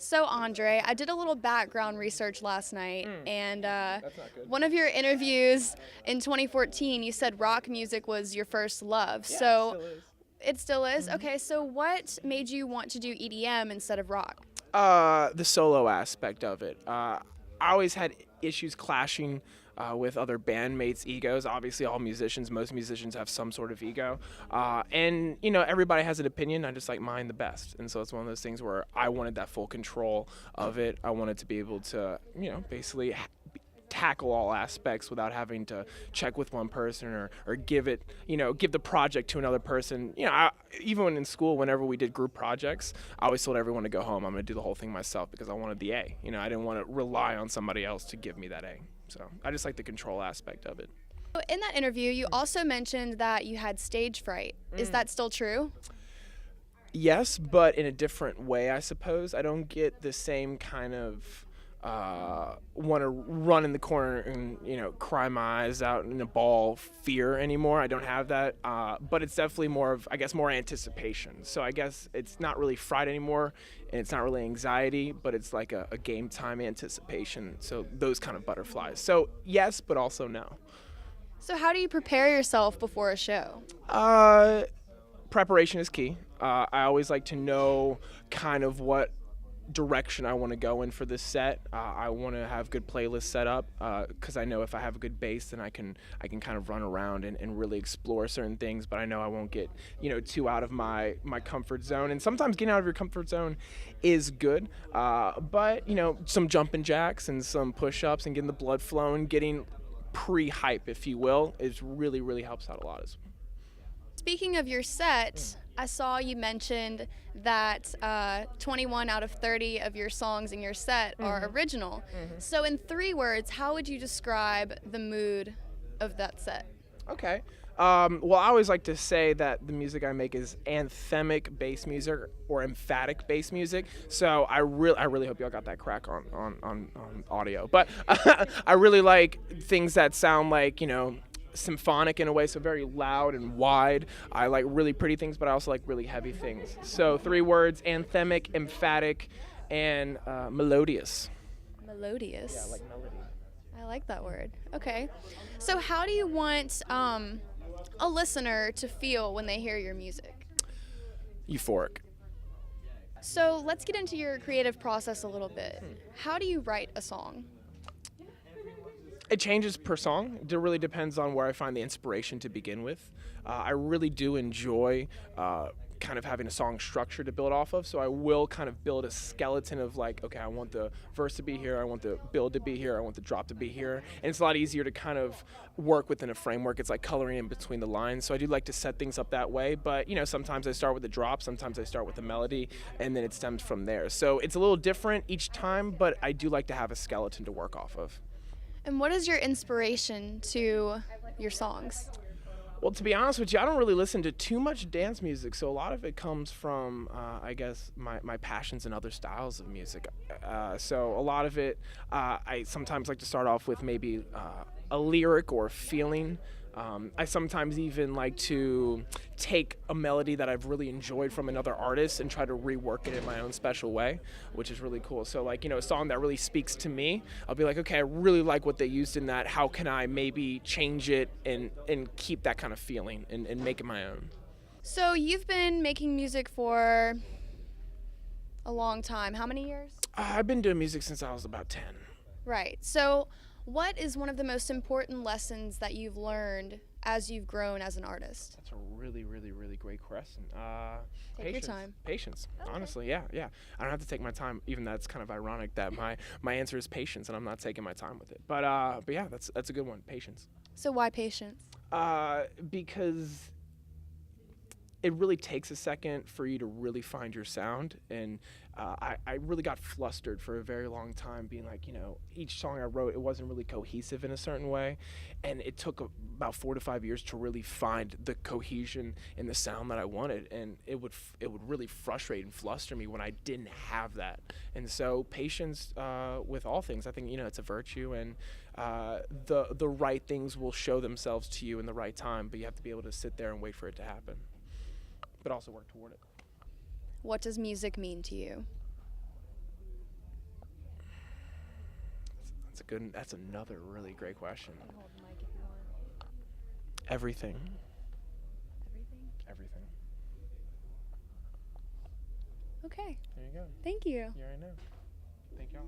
So, Andre, I did a little background research last night, and That's not good. one of your interviews in 2014, you said rock music was your first love. Yeah, So, it still is. it still is? Okay, so what made you want to do EDM instead of rock? The solo aspect of it. I always had issues clashing with other bandmates' egos. Obviously, most musicians have some sort of ego. And, everybody has an opinion. I just like mine the best. And so it's one of those things where I wanted that full control of it. I wanted to be able to, basically tackle all aspects without having to check with one person or give the project to another person. Even when in school, whenever we did group projects, I always told everyone to go home. I'm going to do the whole thing myself because I wanted the A. I didn't want to rely on somebody else to give me that A. So I just like the control aspect of it. In that interview, you also mentioned that you had stage fright. Is that still true? Yes, but in a different way, I suppose. I don't get the same kind of want to run in the corner and cry my eyes out in a ball fear anymore. I don't have that, but it's definitely more of, I guess, more anticipation. So I guess it's not really fright anymore, and it's not really anxiety, but it's like a game time anticipation. So those kind of butterflies. So yes, but also no. So, how do you prepare yourself before a show? Preparation is key. I always like to know kind of what direction I want to go in for this set. I want to have good playlists set up because I know if I have a good bass, then I can kind of run around and really explore certain things. But I know I won't get too out of my comfort zone. And sometimes getting out of your comfort zone is good. But some jumping jacks and some push-ups and getting the blood flowing, getting pre-hype, if you will, is really helps out a lot as well. Speaking of your set, I saw you mentioned that 21 out of 30 of your songs in your set are original. So in 3 words, how would you describe the mood of that set? Okay. Well, I always like to say that the music I make is anthemic bass music or emphatic bass music. So I really hope y'all got that crack on audio. But I really like things that sound like, symphonic in a way, so very loud and wide. I like really pretty things, but I also like really heavy things. So 3 words: anthemic, emphatic, and melodious. Melodious. Yeah, like melody. I like that word. Okay. So how do you want a listener to feel when they hear your music? Euphoric. So let's get into your creative process a little bit. How do you write a song? It changes per song. It really depends on where I find the inspiration to begin with. I really do enjoy kind of having a song structure to build off of, so I will kind of build a skeleton of like, okay, I want the verse to be here, I want the build to be here, I want the drop to be here, and it's a lot easier to kind of work within a framework. It's like coloring in between the lines, so I do like to set things up that way, but sometimes I start with the drop, sometimes I start with the melody, and then it stems from there. So it's a little different each time, but I do like to have a skeleton to work off of. And what is your inspiration to your songs? Well, to be honest with you, I don't really listen to too much dance music, so a lot of it comes from, I guess, my passions in other styles of music. So a lot of it, I sometimes like to start off with maybe a lyric or a feeling. I sometimes even like to take a melody that I've really enjoyed from another artist and try to rework it in my own special way, which is really cool. So like, a song that really speaks to me, I'll be like, okay, I really like what they used in that. How can I maybe change it and keep that kind of feeling and make it my own? So you've been making music for a long time. How many years? I've been doing music since I was about 10. Right. So what is one of the most important lessons that you've learned as you've grown as an artist? That's a really great question. Take your time. Patience. Okay. Honestly, yeah. I don't have to take my time. Even that's kind of ironic that my answer is patience, and I'm not taking my time with it. But yeah, that's a good one. Patience. So why patience? Because it really takes a second for you to really find your sound, and I really got flustered for a very long time being like, each song I wrote, it wasn't really cohesive in a certain way, and it took about 4 to 5 years to really find the cohesion in the sound that I wanted, and it would really frustrate and fluster me when I didn't have that. And so patience with all things, I think, it's a virtue, and the right things will show themselves to you in the right time, but you have to be able to sit there and wait for it to happen, but also work toward it. What does music mean to you? That's another really great question. You can hold the mic if you want. Everything. Everything? Everything. Okay. There you go. Thank you. You already know. Thank y'all.